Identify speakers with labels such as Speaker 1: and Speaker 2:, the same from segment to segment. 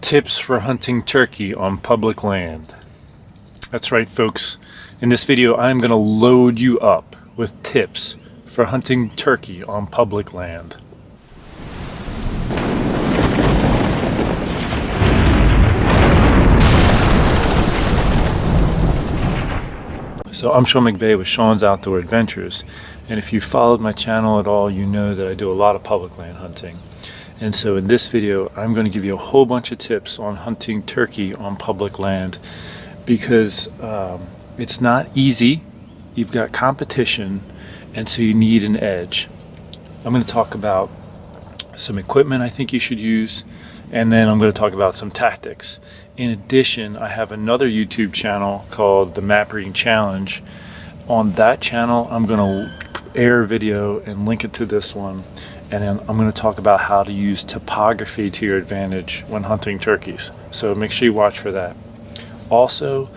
Speaker 1: Tips for hunting turkey on public land. That's right, folks. In this video, I'm going to load you up with tips for hunting turkey on public land. So I'm Sean McVeigh with Sean's Outdoor Adventures, and if you followed my channel at all, you know that I do a lot of public land hunting. And so in this video, I'm going to give you a whole bunch of tips on hunting turkey on public land, because it's not easy. You've got competition, and so you need an edge. I'm going to talk about some equipment I think you should use, and then I'm going to talk about some tactics. In addition, I have another YouTube channel called the Map Reading Challenge. On that channel, I'm going to air a video and link it to this one, and then I'm going to talk about how to use topography to your advantage when hunting turkeys. So make sure you watch for that. Also,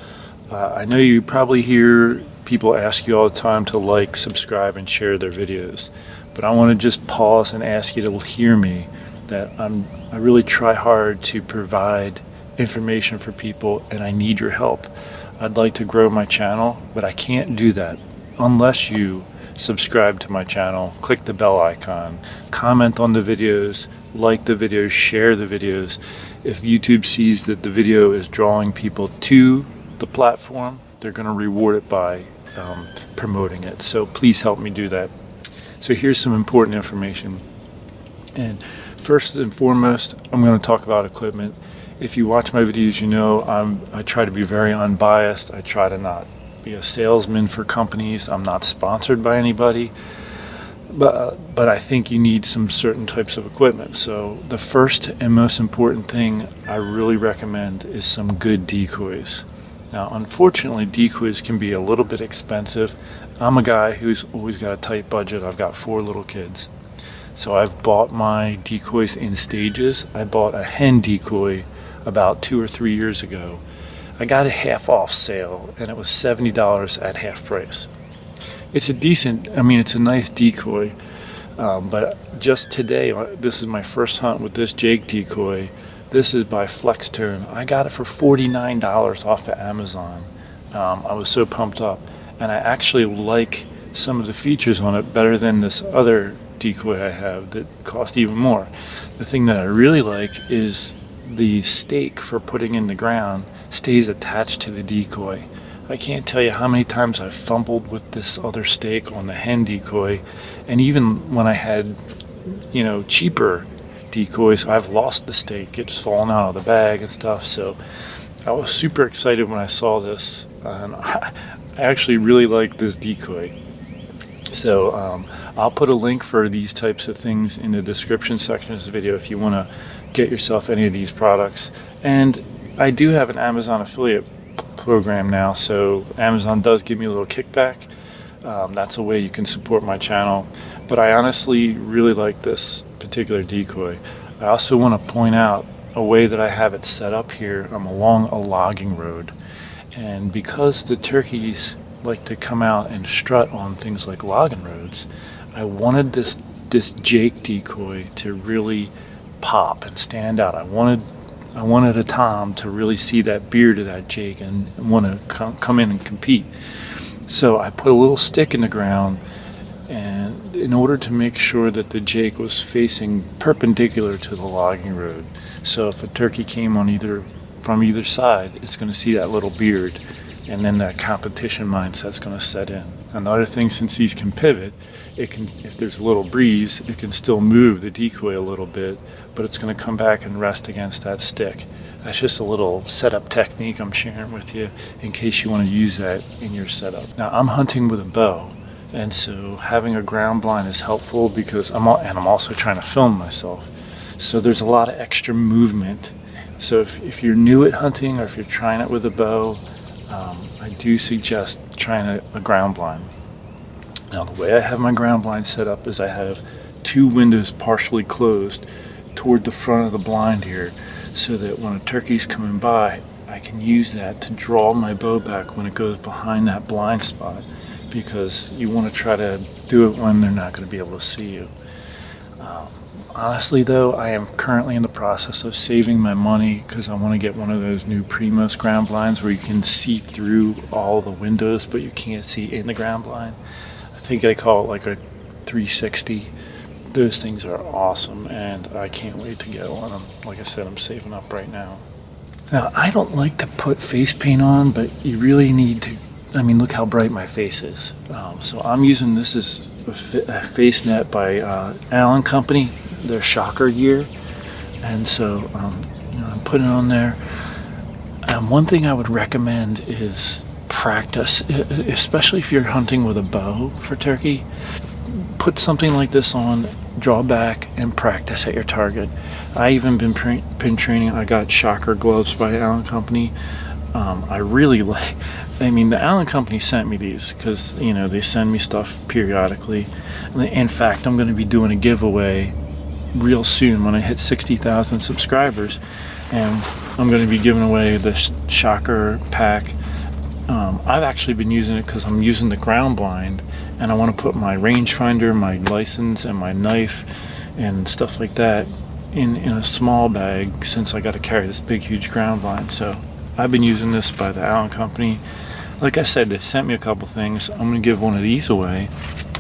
Speaker 1: I know you probably hear people ask you all the time to like, subscribe, and share their videos, but I want to just pause and ask you to hear me, that I really try hard to provide information for people, and I need your help. I'd like to grow my channel, but I can't do that unless you subscribe to my channel, click the bell icon, comment on the videos, like the videos, share the videos. If YouTube sees that the video is drawing people to the platform, they're going to reward it by promoting it. So please help me do that. So here's some important information. And first and foremost, I'm going to talk about equipment. If you watch my videos, you know I try to be very unbiased. I try to not be a salesman for companies. I'm not sponsored by anybody, but I think you need some certain types of equipment. So the first and most important thing I really recommend is some good decoys. Now, unfortunately, decoys can be a little bit expensive. I'm a guy who's always got a tight budget. I've got 4 little kids. So I've bought my decoys in stages. I bought a hen decoy about 2 or 3 years ago. I got a half off sale, and it was $70 at half price. It's a nice decoy, but just today, this is my first hunt with this Jake decoy. This is by Flextone. I got it for $49 off of Amazon. I was so pumped up, and I actually like some of the features on it better than this other decoy I have that cost even more. The thing that I really like is the stake for putting in the ground stays attached to the decoy. I can't tell you how many times I've fumbled with this other stake on the hen decoy, and even when I had, cheaper decoys, I've lost the stake. It's fallen out of the bag and stuff. So I was super excited when I saw this, and I actually really like this decoy. So I'll put a link for these types of things in the description section of this video if you want to get yourself any of these products. And I do have an Amazon affiliate program now, so Amazon does give me a little kickback. That's a way you can support my channel. But I honestly really like this particular decoy. I also want to point out a way that I have it set up here. I'm along a logging road, and because the turkeys like to come out and strut on things like logging roads, I wanted this Jake decoy to really pop and stand out. I wanted a tom to really see that beard of that Jake and want to come in and compete. So I put a little stick in the ground, and in order to make sure that the Jake was facing perpendicular to the logging road, so if a turkey came from either side, it's going to see that little beard, and then that competition mindset's going to set in. Another thing, since these can pivot, if there's a little breeze, it can still move the decoy a little bit, but it's going to come back and rest against that stick. That's just a little setup technique I'm sharing with you in case you want to use that in your setup. Now, I'm hunting with a bow, and so having a ground blind is helpful because I'm also trying to film myself. So there's a lot of extra movement. So if you're new at hunting, or if you're trying it with a bow, I do suggest trying a ground blind. Now, the way I have my ground blind set up is I have 2 windows partially closed toward the front of the blind here, so that when a turkey's coming by, I can use that to draw my bow back when it goes behind that blind spot, because you want to try to do it when they're not going to be able to see you. Honestly though, I am currently in the process of saving my money because I want to get one of those new Primos ground blinds where you can see through all the windows but you can't see in the ground blind. I think they call it like a 360. Those things are awesome and I can't wait to get one of them. Like I said, I'm saving up right now. Now, I don't like to put face paint on, but you really need to. I mean, look how bright my face is. So I'm using, this is a face net by Allen Company, their shocker gear. And so I'm putting it on there. One thing I would recommend is practice, especially if you're hunting with a bow for turkey. Put something like this on, draw back, and practice at your target. I even been training. I got shocker gloves by Allen Company. I really like. I mean, the Allen Company sent me these because they send me stuff periodically. In fact, I'm going to be doing a giveaway real soon when I hit 60,000 subscribers, and I'm going to be giving away the shocker pack. I've actually been using it because I'm using the ground blind, and I want to put my rangefinder, my license, and my knife, and stuff like that in a small bag since I got to carry this big, huge ground blind. So I've been using this by the Allen Company. Like I said, they sent me a couple things. I'm going to give one of these away,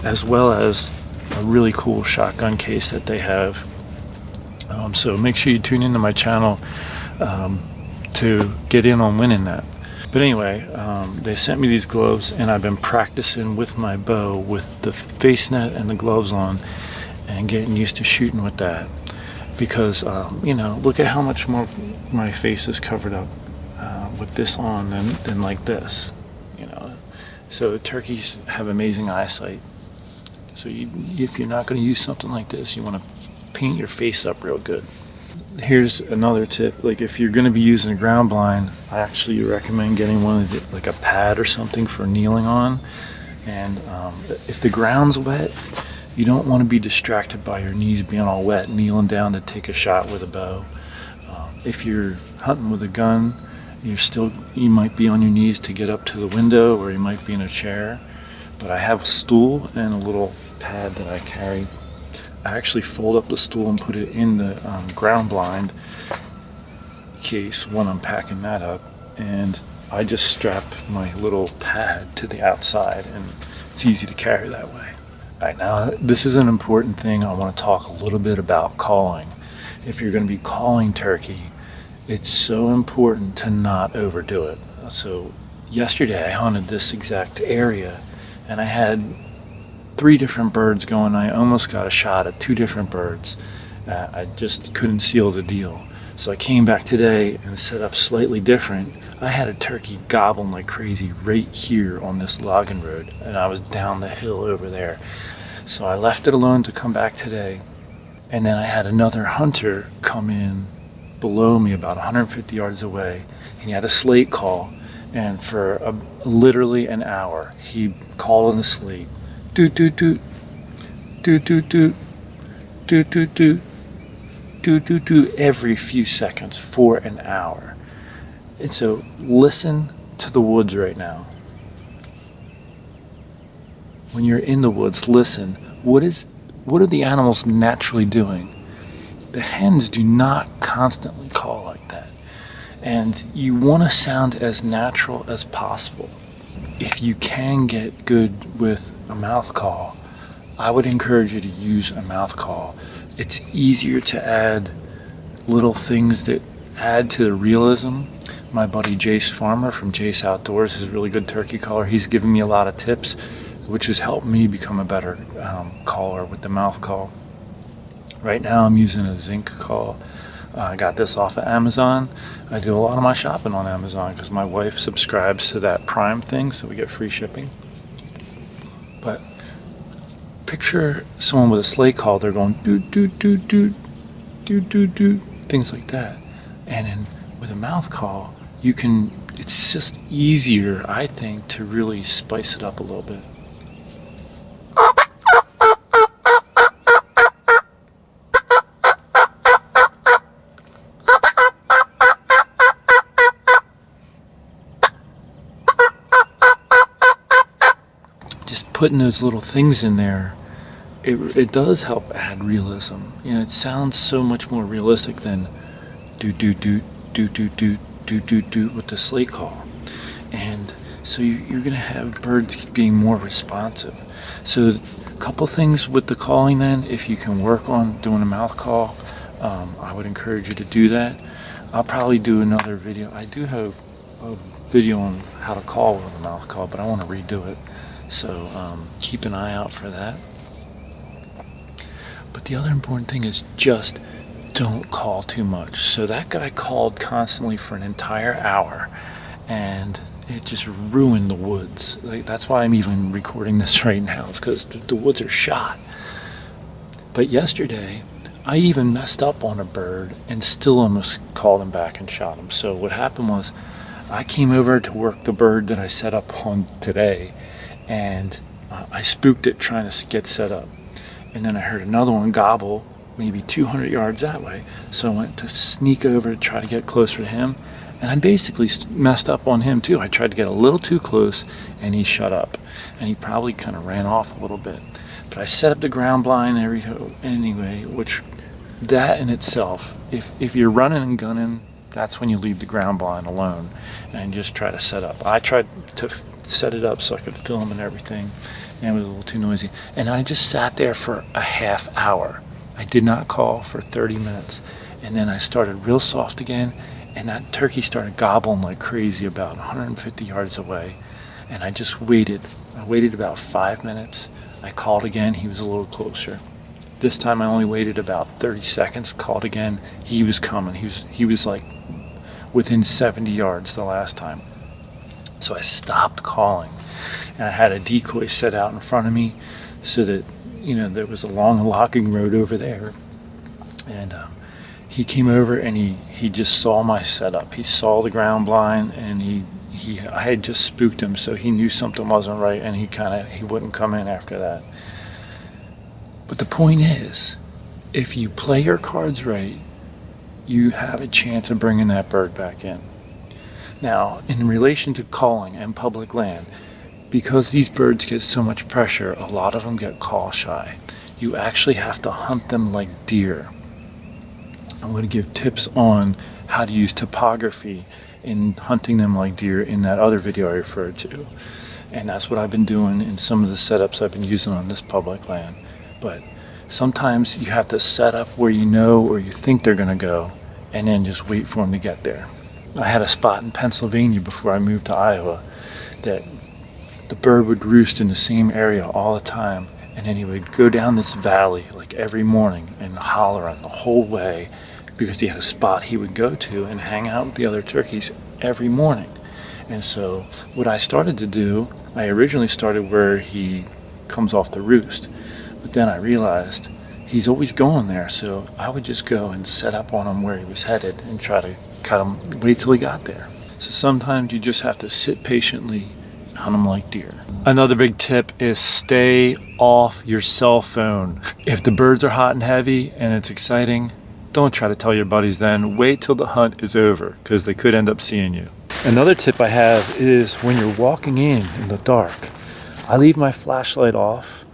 Speaker 1: as well as a really cool shotgun case that they have. So make sure you tune into my channel to get in on winning that. But anyway, they sent me these gloves, and I've been practicing with my bow with the face net and the gloves on and getting used to shooting with that. Because, look at how much more my face is covered up with this on than like this. So turkeys have amazing eyesight. So if you're not going to use something like this, you want to paint your face up real good. Here's another tip. Like if you're going to be using a ground blind, I actually recommend getting one of the, like a pad or something for kneeling on. And if the ground's wet, you don't want to be distracted by your knees being all wet, kneeling down to take a shot with a bow. If you're hunting with a gun, you might be on your knees to get up to the window, or you might be in a chair. But I have a stool and a little pad that I carry. I actually fold up the stool and put it in the ground blind case when I'm packing that up, and I just strap my little pad to the outside, and it's easy to carry that way. Alright, now this is an important thing. I want to talk a little bit about calling. If you're going to be calling turkey, it's so important to not overdo it. So yesterday I hunted this exact area, and I had 3 different birds going. I almost got a shot at 2 different birds. I just couldn't seal the deal. So I came back today and set up slightly different. I had a turkey gobbling like crazy right here on this logging road, and I was down the hill over there. So I left it alone to come back today, and then I had another hunter come in below me about 150 yards away, and he had a slate call, and for literally an hour he called on the slate, doot doot doot, doot doot doot, doot doot doot, doot doot doot, every few seconds for an hour. And so listen to the woods right now. When you're in the woods, listen. What are the animals naturally doing? The hens do not constantly call like that. And you want to sound as natural as possible. If you can get good with a mouth call, I would encourage you to use a mouth call. It's easier to add little things that add to the realism. My buddy Jace Farmer from Jace Outdoors is a really good turkey caller. He's given me a lot of tips, which has helped me become a better caller with the mouth call. Right now I'm using a zinc call. I got this off of Amazon. I do a lot of my shopping on Amazon because my wife subscribes to that Prime thing, so we get free shipping. But picture someone with a slate call. They're going doot doot doot doot doot doot doot, things like that. And then with a mouth call, it's just easier, I think, to really spice it up a little bit. Just putting those little things in there, it does help add realism. You know, it sounds so much more realistic than do do do do do do do do do with the slate call. And so you're going to have birds being more responsive. So a couple things with the calling then, if you can work on doing a mouth call, I would encourage you to do that. I'll probably do another video. I do have a video on how to call with a mouth call, but I want to redo it. So keep an eye out for that. But the other important thing is just don't call too much. So that guy called constantly for an entire hour, and it just ruined the woods. Like, that's why I'm even recording this right now. It's because the woods are shot. But yesterday, I even messed up on a bird and still almost called him back and shot him. So what happened was, I came over to work the bird that I set up on today, and I spooked it trying to get set up. And then I heard another one gobble, maybe 200 yards that way. So I went to sneak over to try to get closer to him. And I basically messed up on him too. I tried to get a little too close, and he shut up. And he probably kind of ran off a little bit. But I set up the ground blind anyway, which that in itself, if you're running and gunning, that's when you leave the ground blind alone and just try to set up. I tried to set it up so I could film and everything, and it was a little too noisy. And I just sat there for a half hour. I did not call for 30 minutes. And then I started real soft again, and that turkey started gobbling like crazy about 150 yards away. And I just waited. I waited about 5 minutes. I called again. He was a little closer. This time I only waited about 30 seconds, called again. He was coming. He was like within 70 yards the last time. So I stopped calling, and I had a decoy set out in front of me so that, you know, there was a long logging road over there. And he came over, and he just saw my setup. He saw the ground blind, and I had just spooked him, so he knew something wasn't right, and he wouldn't come in after that. But the point is, if you play your cards right, you have a chance of bringing that bird back in. Now, in relation to calling and public land, because these birds get so much pressure, a lot of them get call shy. You actually have to hunt them like deer. I'm going to give tips on how to use topography in hunting them like deer in that other video I referred to. And that's what I've been doing in some of the setups I've been using on this public land. But sometimes you have to set up where you know or you think they're going to go, and then just wait for them to get there. I had a spot in Pennsylvania before I moved to Iowa that the bird would roost in the same area all the time, and then he would go down this valley like every morning and holler on the whole way, because he had a spot he would go to and hang out with the other turkeys every morning. And so what I started to do, I originally started where he comes off the roost, but then I realized he's always going there, so I would just go and set up on him where he was headed and try to cut him, wait till he got there. So sometimes you just have to sit patiently, hunt him like deer. Another big tip is stay off your cell phone. If the birds are hot and heavy and it's exciting, don't try to tell your buddies then. Wait till the hunt is over, because they could end up seeing you. Another tip I have is when you're walking in the dark, I leave my flashlight off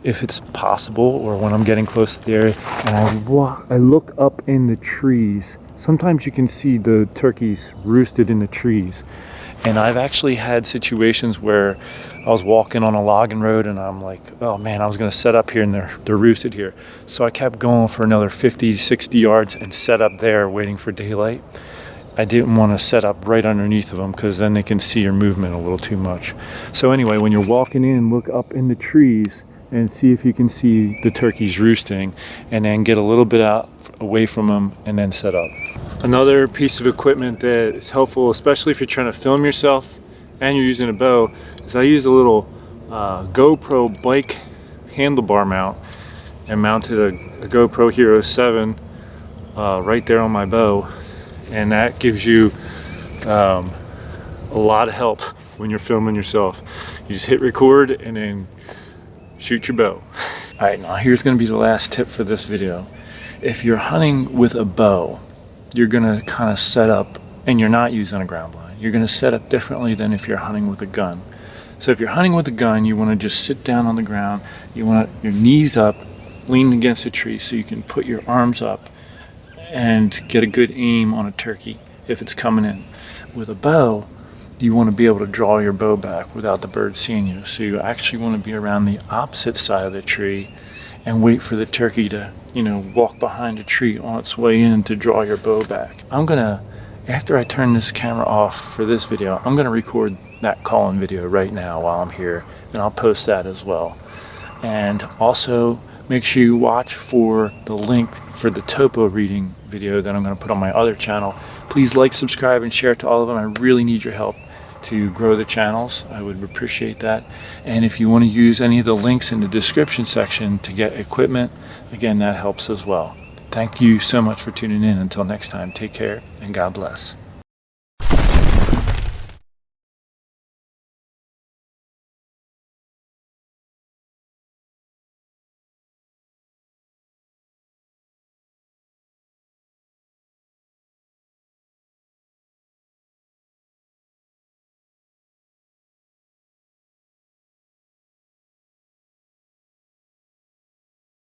Speaker 1: if it's possible, or when I'm getting close to the area, and I look up in the trees. Sometimes you can see the turkeys roosted in the trees. And I've actually had situations where I was walking on a logging road, and I'm like, oh man, I was going to set up here, and they're roosted here. So I kept going for another 50, 60 yards and set up there waiting for daylight. I didn't want to set up right underneath of them, because then they can see your movement a little too much. So anyway, when you're walking in, look up in the trees and see if you can see the turkeys roosting, and then get a little bit out away from them and then set up. Another piece of equipment that is helpful, especially if you're trying to film yourself and you're using a bow, is I use a little GoPro bike handlebar mount, and mounted a GoPro Hero 7 right there on my bow, and that gives you a lot of help when you're filming yourself. You just hit record and then shoot your bow. Alright, now here's going to be the last tip for this video. If you're hunting with a bow, you're going to kind of set up, and you're not using a ground blind, you're going to set up differently than if you're hunting with a gun. So if you're hunting with a gun, you want to just sit down on the ground. You want your knees up, lean against a tree so you can put your arms up and get a good aim on a turkey if it's coming in. With a bow, you want to be able to draw your bow back without the bird seeing you. So you actually want to be around the opposite side of the tree and wait for the turkey to, walk behind a tree on its way in to draw your bow back. After I turn this camera off for this video, I'm gonna record that call-in video right now while I'm here, and I'll post that as well. And also, make sure you watch for the link for the topo reading video that I'm gonna put on my other channel. Please like, subscribe, and share it to all of them. I really need your help to grow the channels. I would appreciate that. And if you want to use any of the links in the description section to get equipment, again, that helps as well. Thank you so much for tuning in. Until next time, take care and God bless.